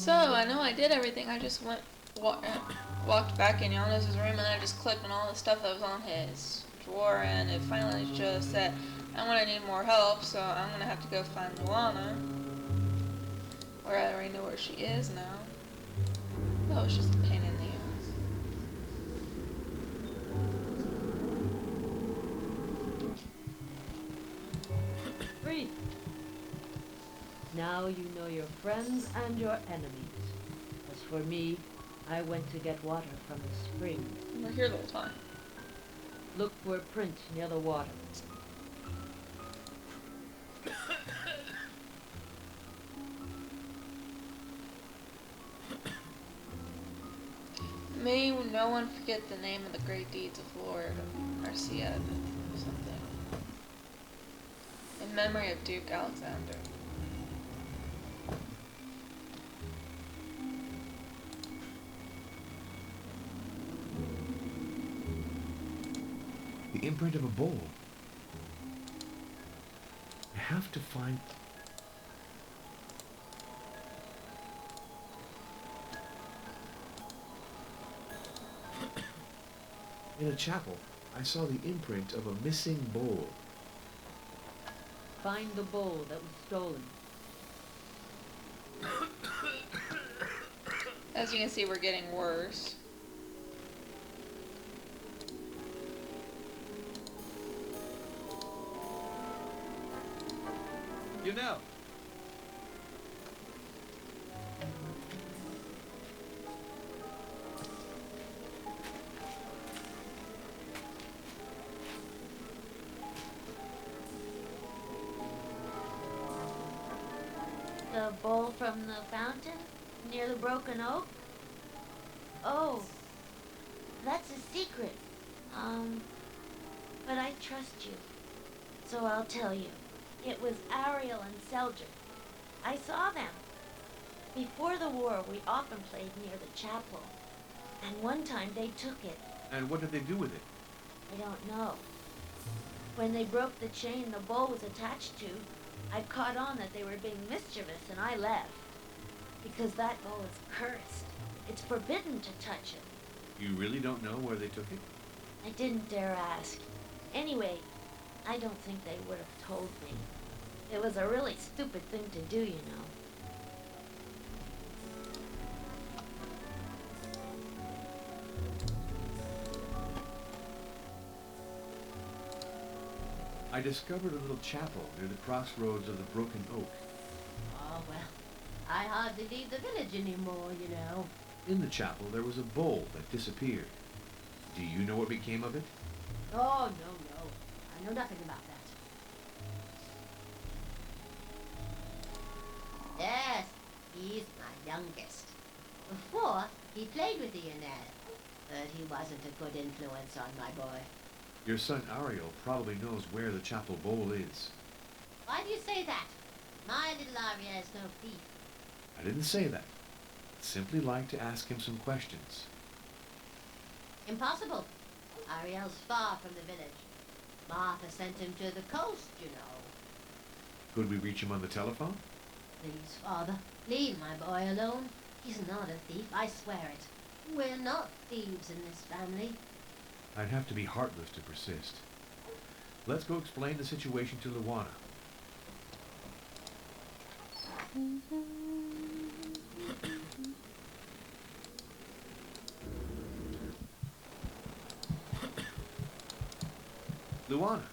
So, I know I did everything. I just walked back in Giannis's room and I just clicked on all the stuff that was on his drawer, and it finally just said, I'm gonna need more help, so I'm gonna have to go find Luana. Or I already know where she is now. That was just a pain in the ass. Free. Now you know your friends and your enemies. As for me, I went to get water from the spring. We're here the whole time. Look for a print near the water. May no one forget the name of the great deeds of Lord Arciad or something. In memory of Duke Alexander. The imprint of a bowl. I have to find... In a chapel, I saw the imprint of a missing bowl. Find the bowl that was stolen. As you can see, we're getting worse. You know. The bowl from the fountain near the broken oak? Oh, that's a secret. But I trust you, so I'll tell you. It was Ariel and Seljuk. I saw them. Before the war, we often played near the chapel. And one time they took it. And what did they do with it? I don't know. When they broke the chain the bowl was attached to, I caught on that they were being mischievous and I left. Because that bowl is cursed. It's forbidden to touch it. You really don't know where they took it? I didn't dare ask. Anyway, I don't think they would have told me. It was a really stupid thing to do, you know. I discovered a little chapel near the crossroads of the broken oak. Oh, well, I hardly leave the village anymore, you know. In the chapel, there was a bowl that disappeared. Do you know what became of it? Oh, no. I know nothing about that. Yes, he's my youngest. Before, he played with the Yanad, but he wasn't a good influence on my boy. Your son Ariel probably knows where the chapel bowl is. Why do you say that? My little Arya is no thief. I didn't say that. I'd simply like to ask him some questions. Impossible. Ariel's far from the village. Martha sent him to the coast, you know. Could we reach him on the telephone? Please, Father, leave my boy alone. He's not a thief, I swear it. We're not thieves in this family. I'd have to be heartless to persist. Let's go explain the situation to Luana. Luana,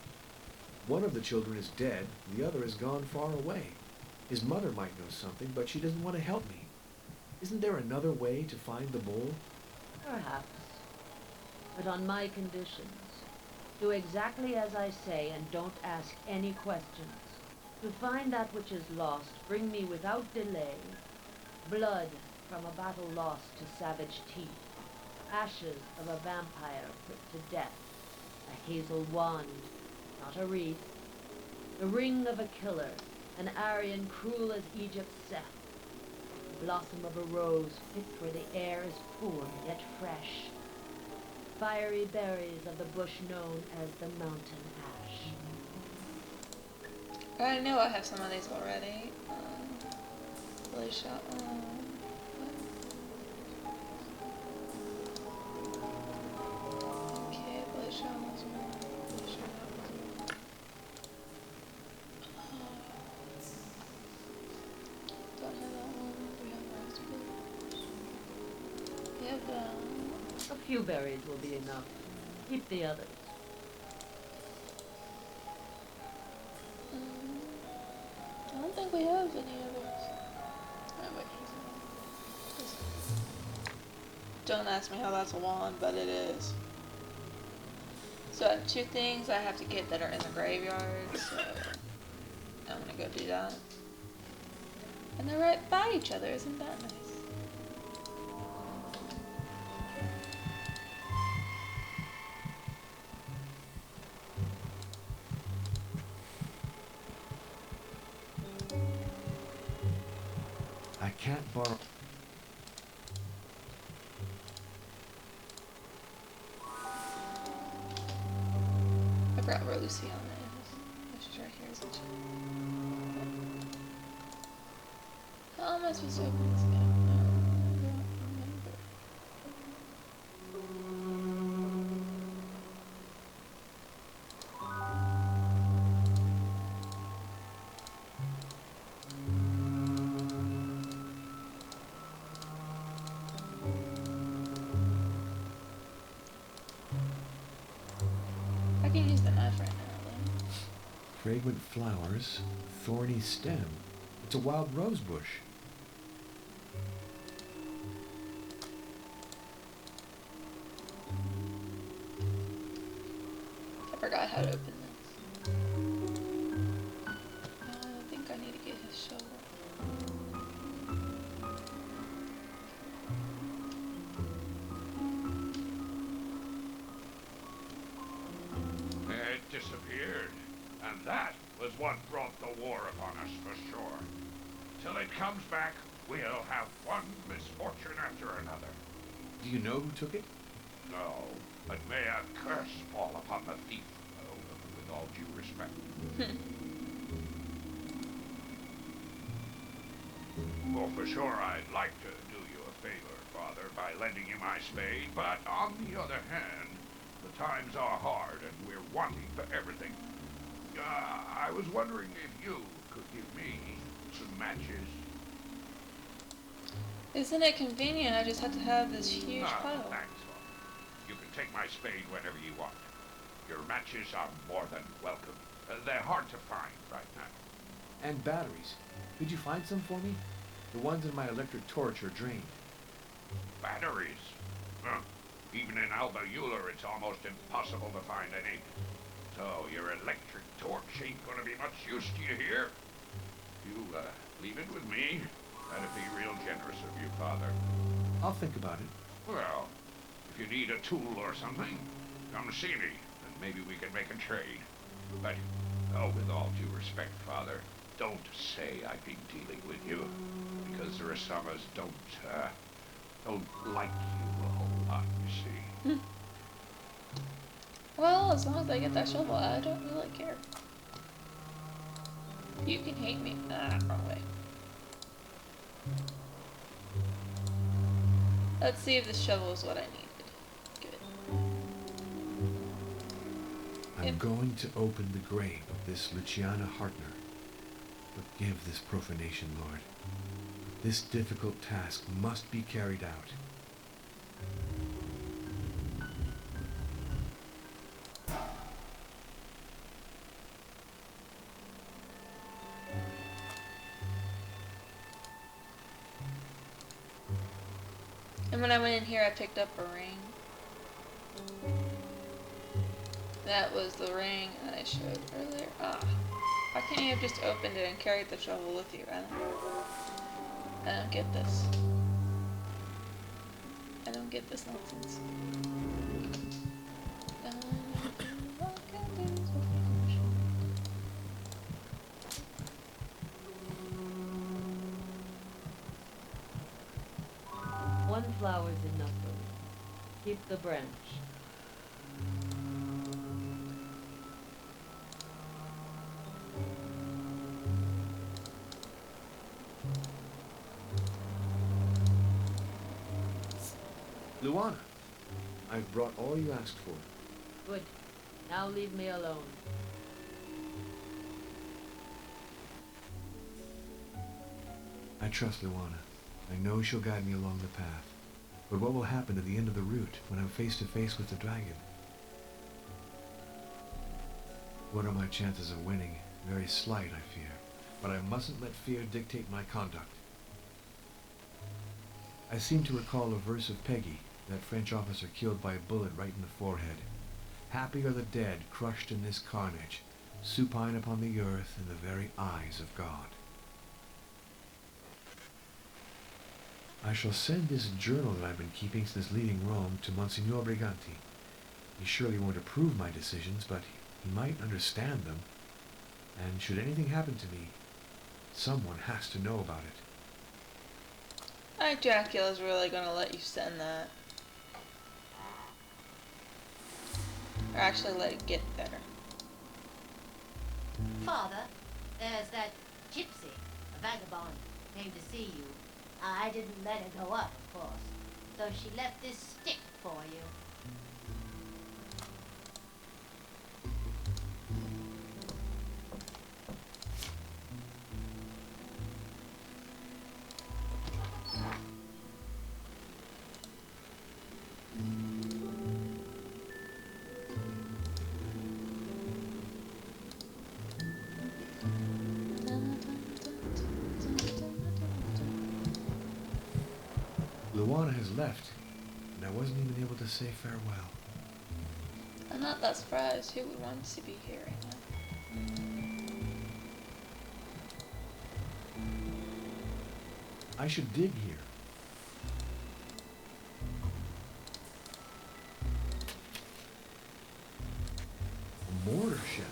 one of the children is dead, the other has gone far away. His mother might know something, but she doesn't want to help me. Isn't there another way to find the bowl? Perhaps. But on my conditions. Do exactly as I say and don't ask any questions. To find that which is lost, bring me without delay blood from a battle lost to savage teeth, ashes of a vampire put to death, a hazel wand, not a wreath, the ring of a killer, an Aryan cruel as Egypt's Seth, the blossom of a rose picked where the air is poor yet fresh, fiery berries of the bush known as the mountain ash. I know I have some of these already. Really shot. have A few berries will be enough. Keep the others. I don't think we have any others. Oh, wait. Don't ask me how that's a wand, but it is. So I have 2 things I have to get that are in the graveyard, so I'm gonna go do that. And they're right by each other, isn't that nice? I can't borrow. I forgot where Luciana is. Oh, she's right here, isn't she? How am I supposed to open this again? I don't remember. I can use the knife right now, though. Fragrant flowers, thorny stem. It's a wild rose bush. I forgot how to open this. I think I need to get his shovel. It disappeared, and that was what brought the war upon us for sure. Till it comes back, we'll have one misfortune after another. Do you know who took it? No, but may a curse fall upon the thief, with all due respect. Well, for sure, I'd like to do you a favor, Father, by lending you my spade, but on the other hand, the times are hard and we're wanting for everything. I was wondering if you could give me some matches. Isn't it convenient? I just have to have this huge pile. Thanks, Father. You can take my spade whenever you want. Your matches are more than welcome. They're hard to find right now. And batteries. Could you find some for me? The ones in my electric torch are drained. Batteries? Huh. Even in Alba Euler, it's almost impossible to find any. So your electric torch ain't gonna be much use to you here. You, leave it with me. That'd be real generous of you, Father. I'll think about it. Well, if you need a tool or something, come see me, and maybe we can make a trade. But, with all due respect, Father, don't say I've been dealing with you, because the Rasamas don't like you a whole lot, you see. Well, as long as I get that shovel, I don't really care. You can hate me. Wrong way. Let's see if this shovel is what I needed. Good. I'm going to open the grave of this Luciana Hartner. Forgive this profanation, Lord. This difficult task must be carried out. And when I went in here, I picked up a ring. That was the ring that I showed earlier. Why can't you have just opened it and carried the shovel with you? I don't get this. I don't get this nonsense. One flower's enough for me. Keep the branch. Luana, I've brought all you asked for. Good. Now leave me alone. I trust Luana. I know she'll guide me along the path. But what will happen at the end of the route when I'm face to face with the dragon? What are my chances of winning? Very slight, I fear. But I mustn't let fear dictate my conduct. I seem to recall a verse of Peggy, that French officer killed by a bullet right in the forehead. Happy are the dead crushed in this carnage, supine upon the earth in the very eyes of God. I shall send this journal that I've been keeping since leaving Rome to Monsignor Briganti. He surely won't approve my decisions, but he might understand them. And should anything happen to me, someone has to know about it. I think Dracula's really gonna let you send that. Or actually let it get there. Father, there's that gypsy, a vagabond, came to see you. I didn't let her go up, of course. So she left this stick for you. Luana has left, and I wasn't even able to say farewell. I'm not that surprised. Who would want to be here right now? I should dig here. A mortar shell.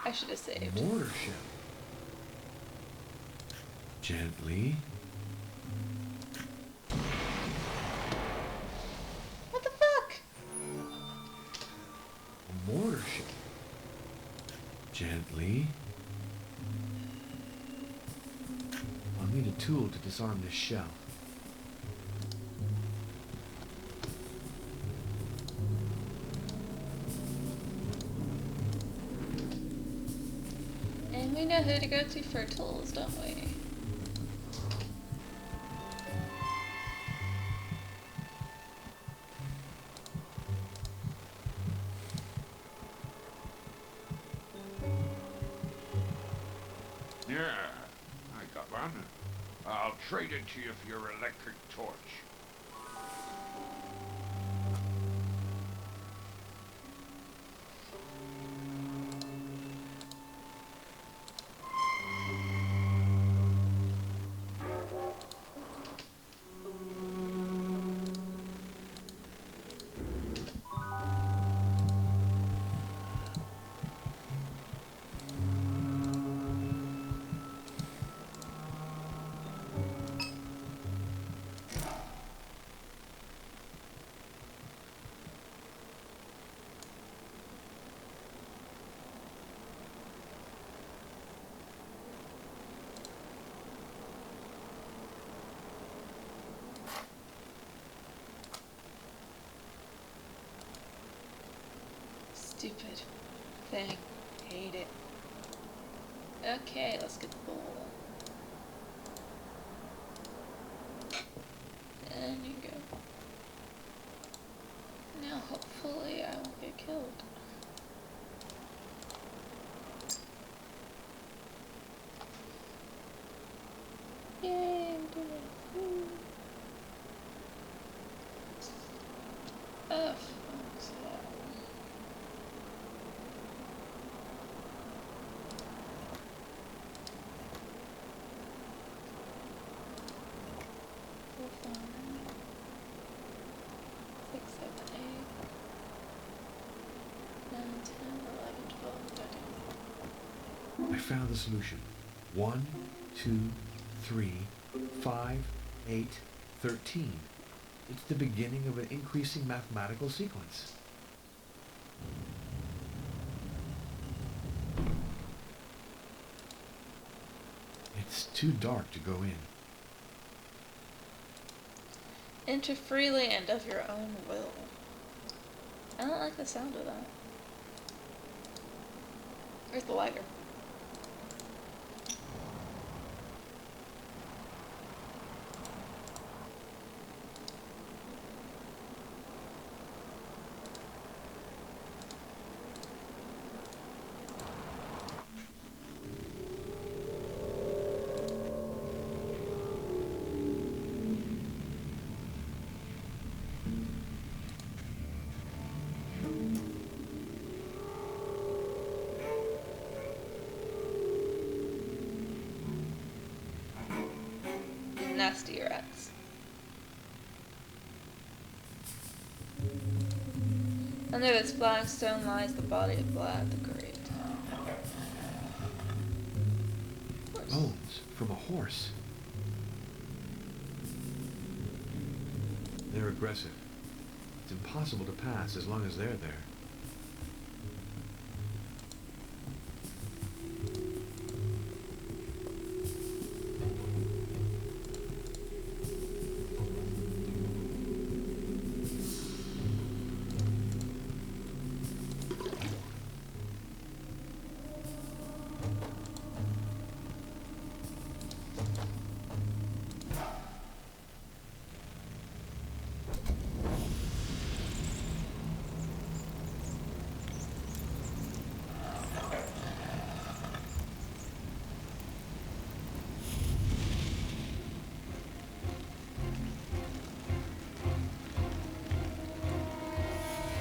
I should have saved. Mortar shell. Gently. What the fuck? A mortar shell. Gently. I'll need a tool to disarm this shell. And we know who to go to for tools, don't we? Yeah, I got one. I'll trade it to you for your electric torch. Stupid thing. Hate it. Okay, let's get the bowl. There you go. Now hopefully I won't get killed. Yay, I'm doing it. Woo. Oh, fuck's hell. I found the solution. 1, 2, 3, 5, 8, 13. It's the beginning of an increasing mathematical sequence. It's too dark to go in. Enter freely and of your own will. I don't like the sound of that. Where's the lighter? Nasty rats. Under this flagstone lies the body of Vlad the Great. Bones from a horse. They're aggressive. It's impossible to pass as long as they're there.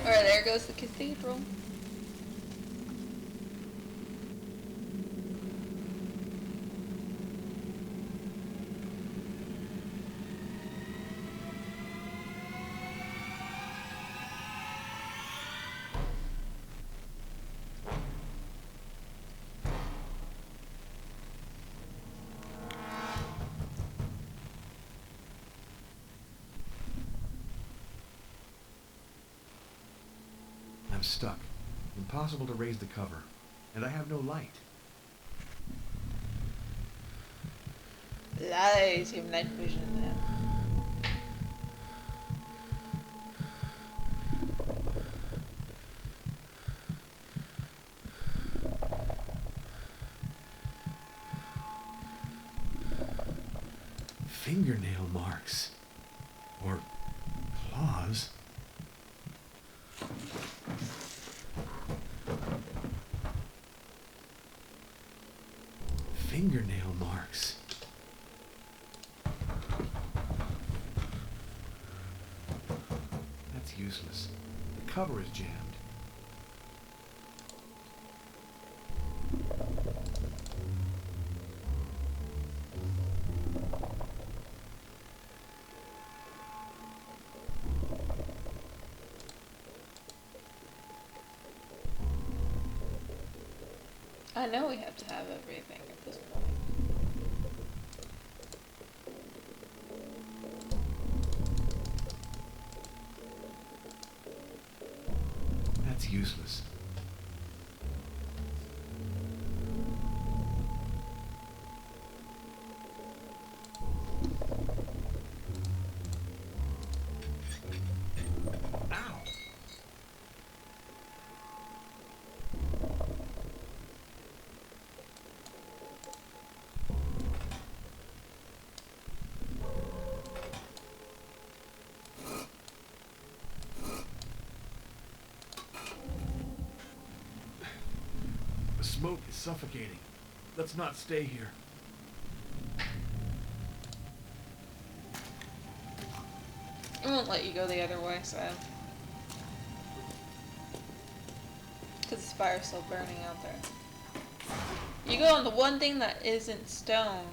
Alright, there goes the cathedral. I'm stuck. Impossible to raise the cover. And I have no light. Lies, you have night vision now. Fingernail marks. Or claws. Fingernail marks. That's useless. The cover is jammed. I know we have to have everything at this point. That's useless. Ow! The smoke is suffocating. Let's not stay here. I won't let you go the other way, so. Because this fire's still burning out there. You go on the one thing that isn't stone.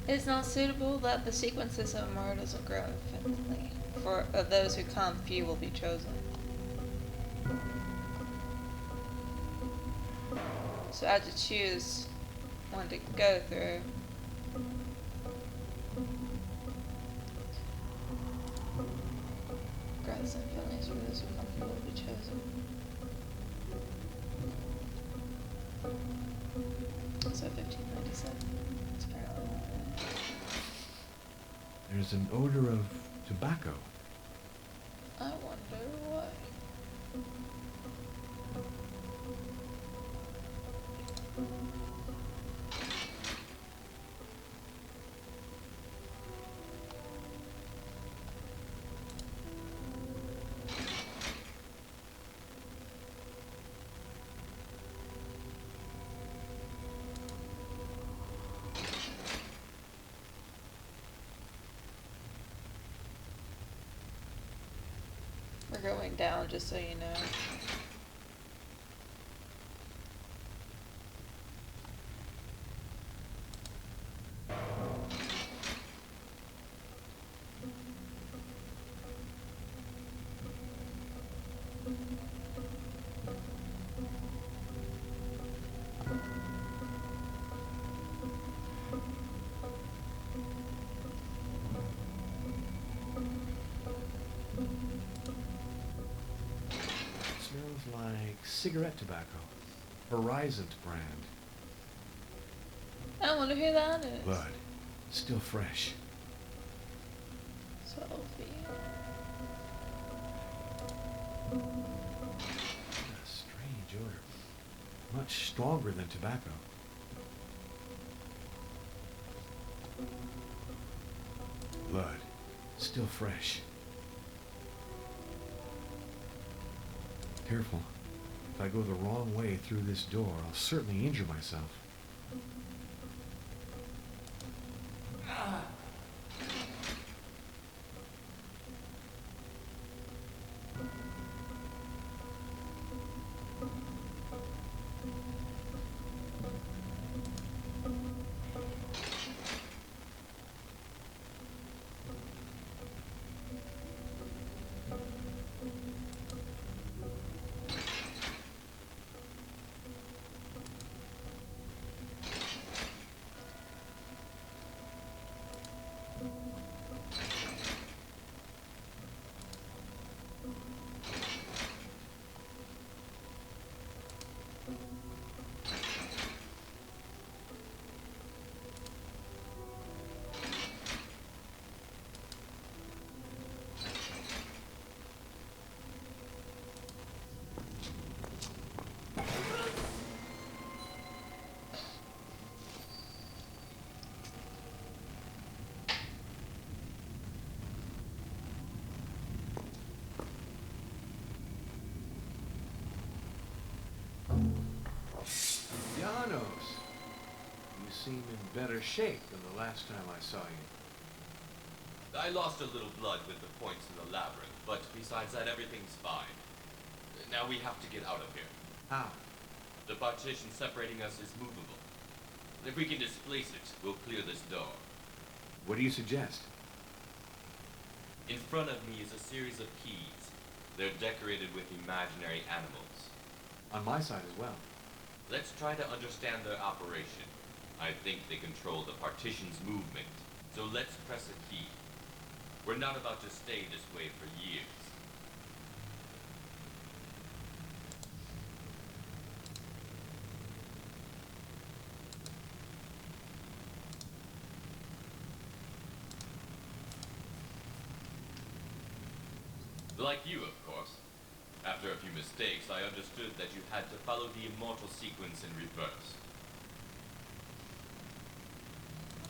It is not suitable that the sequences of murders will grow infinitely. For of those who come, few will be chosen. So I have to choose one to go through. Grass and feelings for those who comfortable will be chosen. So 1597. That's apparently why. There's an odor of tobacco. I wonder why. We're going down, just so you know. Smells like cigarette tobacco. Horizon brand. I wonder who that is. Blood. Still fresh. Sophie. A strange odor. Much stronger than tobacco. Blood. Still fresh. Careful. If I go the wrong way through this door, I'll certainly injure myself. Janos, you seem in better shape than the last time I saw you. I lost a little blood with the points in the labyrinth, but besides that, everything's fine. Now we have to get out of here. How? The partition separating us is movable. If we can displace it, we'll clear this door. What do you suggest? In front of me is a series of keys. They're decorated with imaginary animals. On my side as well. Let's try to understand their operation. I think they control the partition's movement, so let's press a key. We're not about to stay this way for years. Like you, of course. After a few mistakes, I understood that you had to follow the immortal sequence in reverse.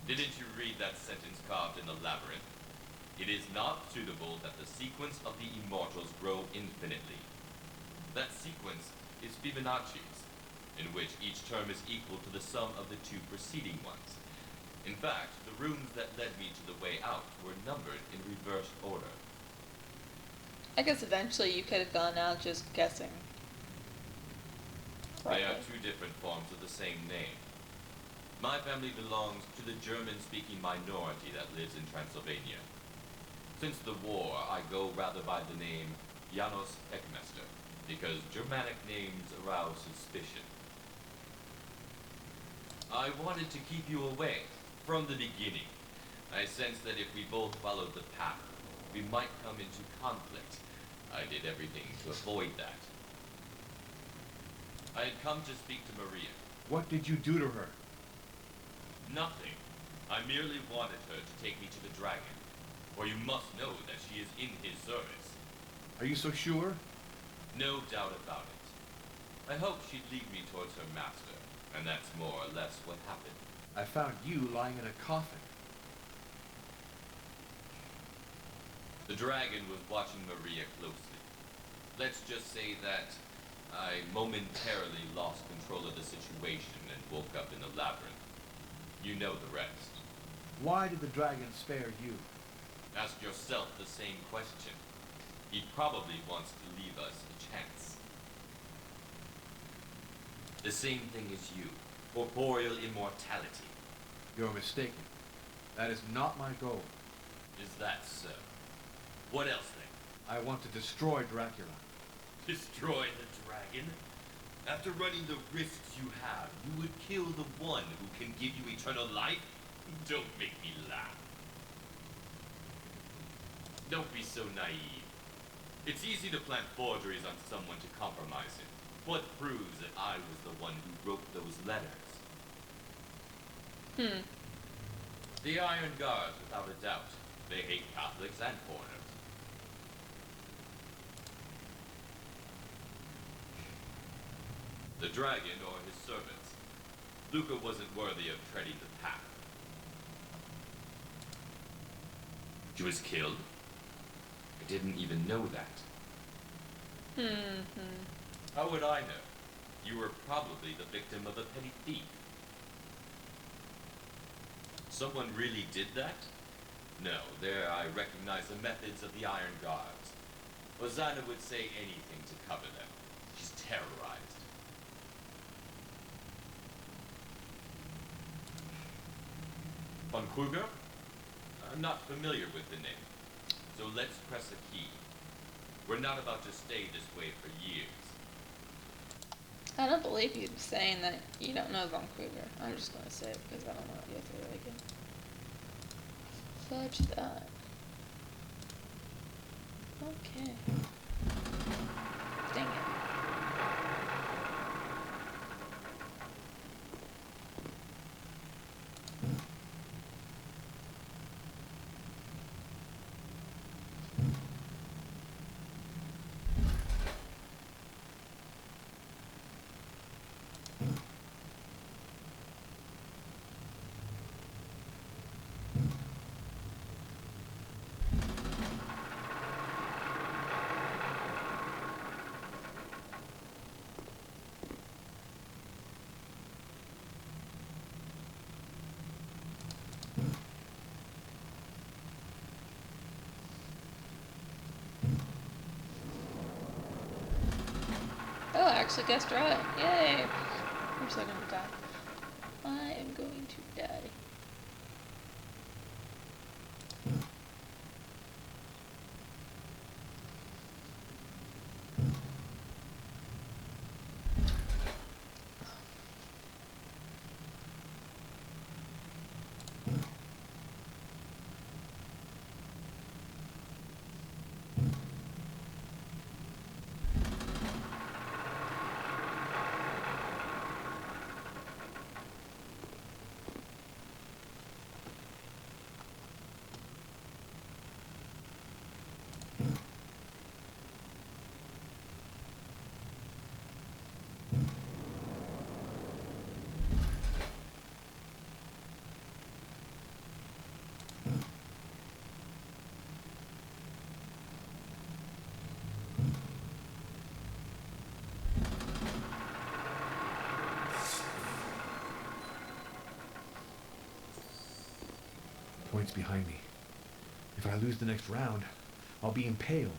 Didn't you read that sentence carved in the labyrinth? It is not suitable that the sequence of the immortals grow infinitely. That sequence is Fibonacci's, in which each term is equal to the sum of the two preceding ones. In fact, the runes that led me to the way out were numbered in reversed order. I guess eventually you could have gone out just guessing. They are two different forms of the same name. My family belongs to the German-speaking minority that lives in Transylvania. Since the war, I go rather by the name Janos Heckmester, because Germanic names arouse suspicion. I wanted to keep you away from the beginning. I sensed that if we both followed the path, we might come into conflict. I did everything to avoid that. I had come to speak to Maria. What did you do to her? Nothing. I merely wanted her to take me to the dragon. For you must know that she is in his service. Are you so sure? No doubt about it. I hoped she'd lead me towards her master, and that's more or less what happened. I found you lying in a coffin. The dragon was watching Maria closely. Let's just say that I momentarily lost control of the situation and woke up in the labyrinth. You know the rest. Why did the dragon spare you? Ask yourself the same question. He probably wants to leave us a chance. The same thing as you. Corporeal immortality. You're mistaken. That is not my goal. Is that so? What else then? I want to destroy Dracula. Destroy the dragon? After running the risks you have, you would kill the one who can give you eternal life? Don't make me laugh. Don't be so naive. It's easy to plant forgeries on someone to compromise him. What proves that I was the one who wrote those letters? The Iron Guards, without a doubt. They hate Catholics and foreigners. The dragon or his servants. Luca wasn't worthy of treading the path. She was killed? I didn't even know that. How would I know? You were probably the victim of a petty thief. Someone really did that? No, there I recognize the methods of the Iron Guards. Hosanna would say anything to cover them. She's terrorized. Von Kruger? I'm not familiar with the name. So let's press a key. We're not about to stay this way for years. I don't believe you saying that you don't know Von Kruger. I'm just going to say it because I don't know if you're really good. Fudge that. Okay. Dang it. Oh, I actually guessed right. Yay! I'm still gonna die. I am going to die. Point's behind me. If I lose the next round, I'll be impaled.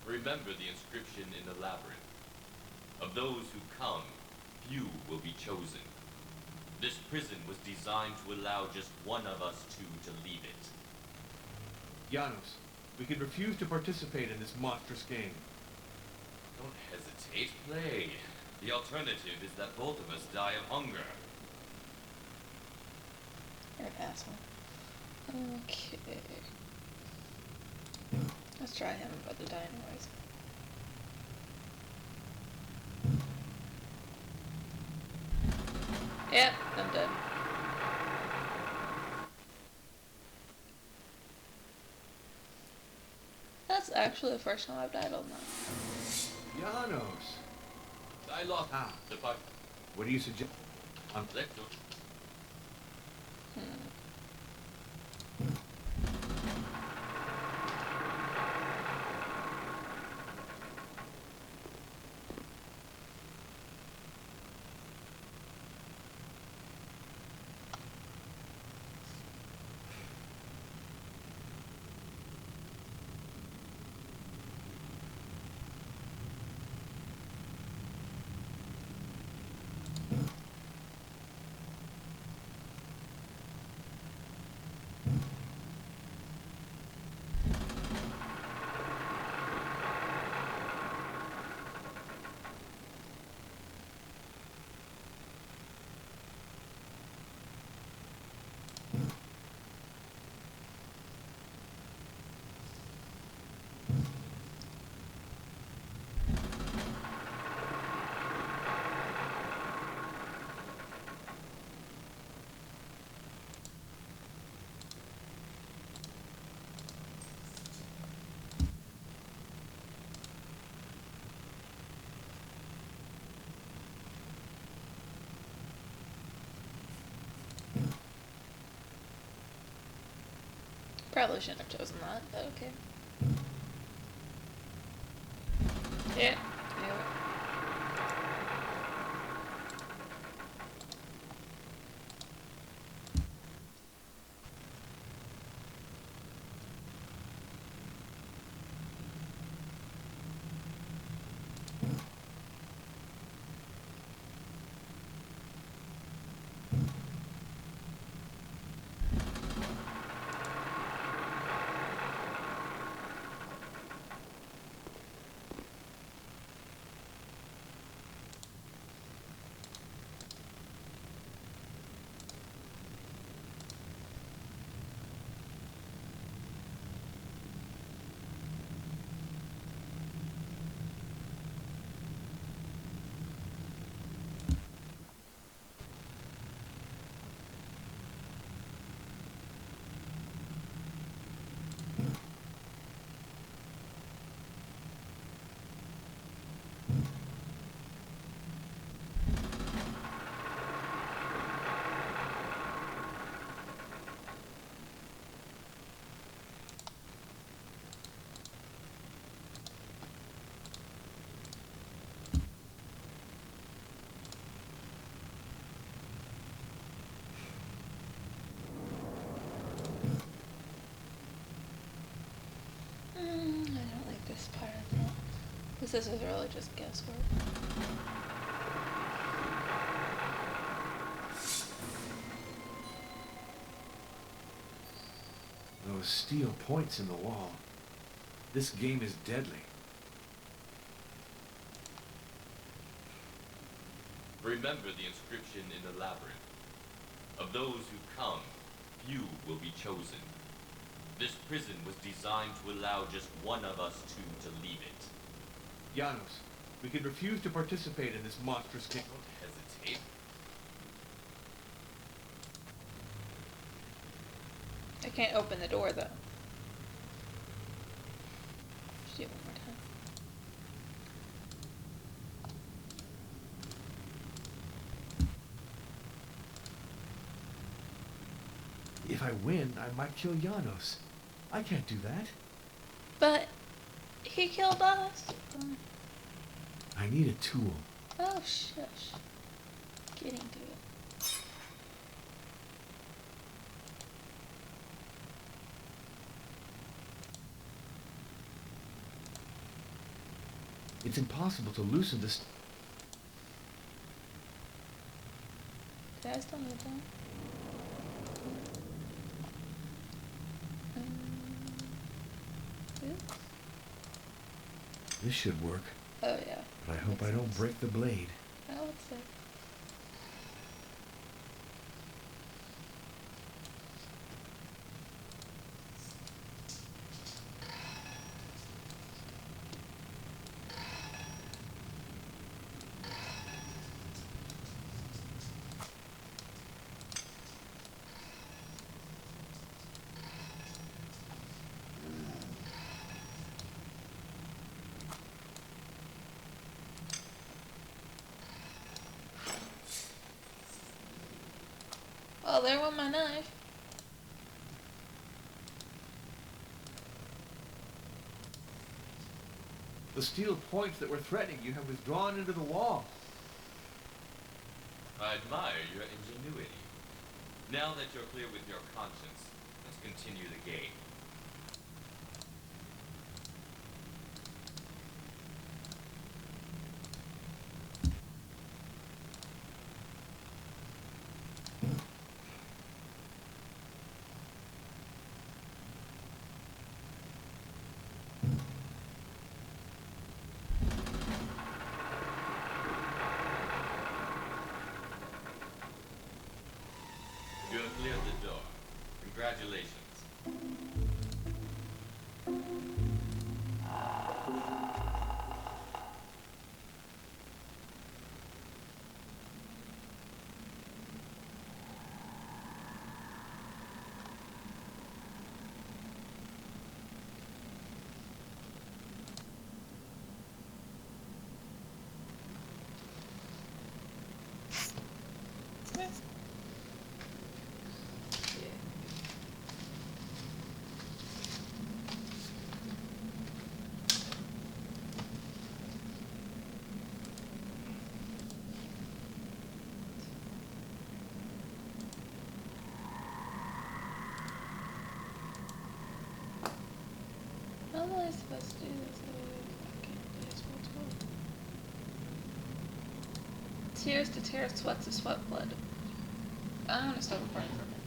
Remember the inscription in the labyrinth. Of those who come, few will be chosen. This prison was designed to allow just one of us two to leave it. Janos, we can refuse to participate in this monstrous game. Don't hesitate, play. The alternative is that both of us die of hunger. You're an asshole. Okay. Let's try him about the die anyways. Yep, I'm dead. That's actually the first time I've died on that. Janos! I lost Ah, the part. what do you suggest? Let's go. Hmm. Probably shouldn't have chosen that, but okay. Yeah. Yeah. I don't like this part of it. Because this is really just guesswork. Those steel points in the wall. This game is deadly. Remember the inscription in the labyrinth. Of those who come, few will be chosen. This prison was designed to allow just one of us two to leave it. Janos, we can refuse to participate in this monstrous game. Don't hesitate. I can't open the door though. Just do it one more time. If I win, I might kill Janos. I can't do that. But he killed us. I need a tool. Oh shush. Getting to it. It's impossible to loosen this. Did I still move on? Oops. This should work, Oh yeah. but I hope Makes I don't sense. break the blade. Oh, it's safe. Oh, there went my knife. The steel points that were threatening you have withdrawn into the wall. I admire your ingenuity. Now that you're clear with your conscience, let's continue the game. You have cleared the door. Congratulations. How am I supposed to do this? I can't do this multiple. Tears to tears, sweat to sweat, blood. I'm gonna stop recording for a minute.